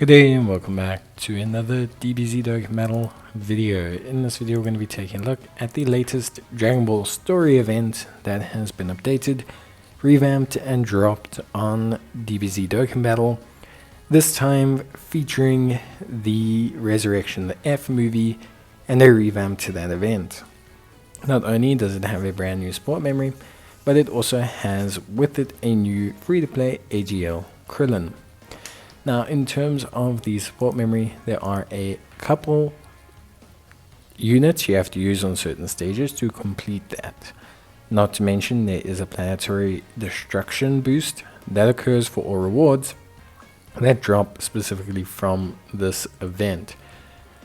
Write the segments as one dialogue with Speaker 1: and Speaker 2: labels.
Speaker 1: Good day and welcome back to another DBZ Dokkan video. In this video we're going to be taking a look at the latest Dragon Ball story event that has been updated, revamped and dropped on DBZ Dokkan Battle. This time featuring the Resurrection the F movie and a revamp to that event. Not only does it have a brand new sport memory, but it also has with it a new free-to-play AGL Krillin. Now, in terms of the support memory, there are a couple units you have to use on certain stages to complete that. Not to mention, there is a planetary destruction boost that occurs for all rewards that drop specifically from this event.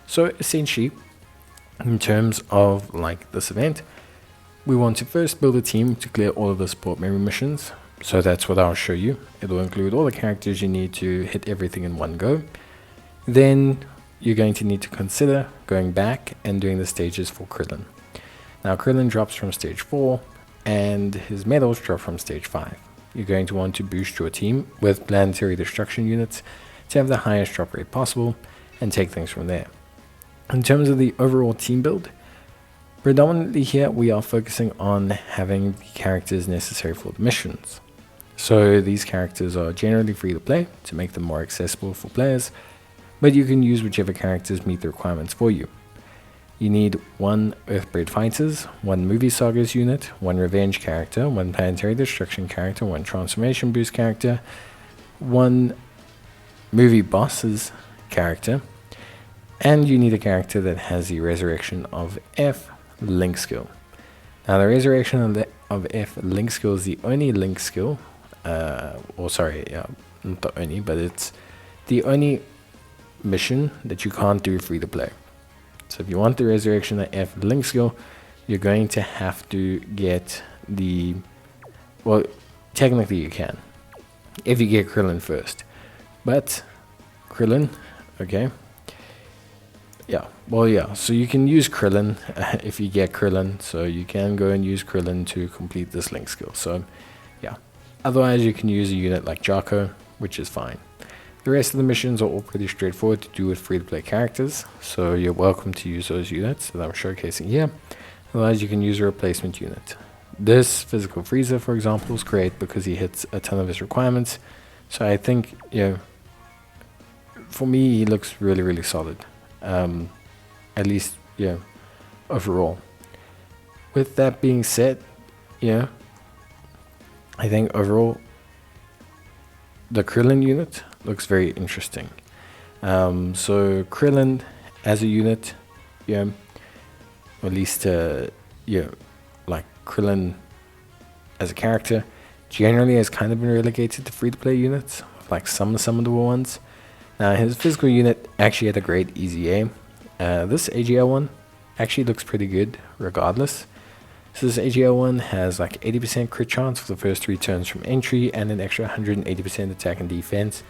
Speaker 1: So essentially, in terms of this event, we want to first build a team to clear all of the support memory missions. So that's what I'll show you. It will include all the characters you need to hit everything in one go. Then you're going to need to consider going back and doing the stages for Krillin. Now Krillin drops from stage 4 and his medals drop from stage 5. You're going to want to boost your team with planetary destruction units to have the highest drop rate possible and take things from there. In terms of the overall team build, predominantly here we are focusing on having the characters necessary for the missions. So these characters are generally free to play to make them more accessible for players, but you can use whichever characters meet the requirements for you. You need 1 Earthbred Fighters, 1 Movie Sagas unit, 1 Revenge character, 1 Planetary Destruction character, 1 Transformation Boost character, 1 Movie Bosses character, and you need a character that has the Resurrection of F Link skill. Now the Resurrection of F Link skill is the only Link skill, not the only, but it's the only mission that you can't do free to play. So if you want the Resurrection of F Link skill, you're going to have to get technically you can, if you get Krillin first. But Krillin, okay. So you can use Krillin if you get Krillin, so you can go and use Krillin to complete this Link skill. So yeah, otherwise you can use a unit like Jocko, which is fine. The rest of the missions are all pretty straightforward to do with free-to-play characters, so you're welcome to use those units that I'm showcasing here. Otherwise you can use a replacement unit. This Physical Freezer, for example, is great because he hits a ton of his requirements, so I think, for me he looks really solid. At least, overall. With that being said, I think overall the Krillin unit looks very interesting. So Krillin as a unit, or at least, Krillin as a character, generally has kind of been relegated to free-to-play units, like some of the ones. Now his physical unit actually had a great easy aim. This AGL one actually looks pretty good regardless. So this AGL one has 80% crit chance for the first 3 turns from entry and an extra 180% attack and defense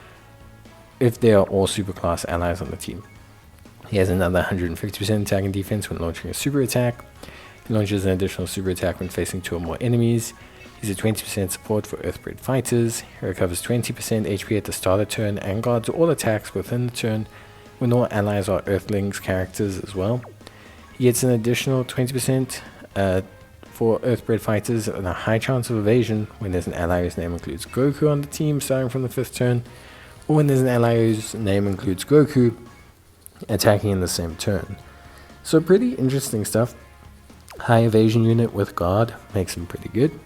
Speaker 1: if they are all superclass allies on the team. He has another 150% attack and defense when launching a super attack. He launches an additional super attack when facing 2 or more enemies. He's a 20% support for Earthbred Fighters. He recovers 20% HP at the start of turn and guards all attacks within the turn when all allies are Earthlings characters as well. He gets an additional 20% for Earthbred Fighters and a high chance of evasion when there's an ally whose name includes Goku on the team starting from the 5th turn, or when there's an ally whose name includes Goku attacking in the same turn. So pretty interesting stuff. High evasion unit with guard makes him pretty good.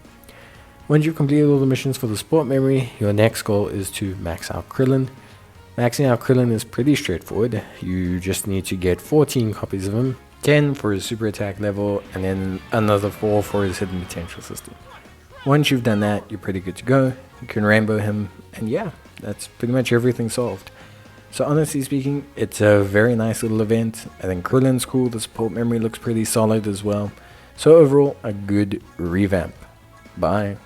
Speaker 1: Once you've completed all the missions for the sport memory, your next goal is to max out Krillin. Maxing out Krillin is pretty straightforward. You just need to get 14 copies of him, 10 for his super attack level, and then another 4 for his hidden potential system. Once you've done that, you're pretty good to go. You can rainbow him, and yeah, that's pretty much everything solved. So honestly speaking, it's a very nice little event. I think Krillin's cool, the support memory looks pretty solid as well. So overall, a good revamp. Bye.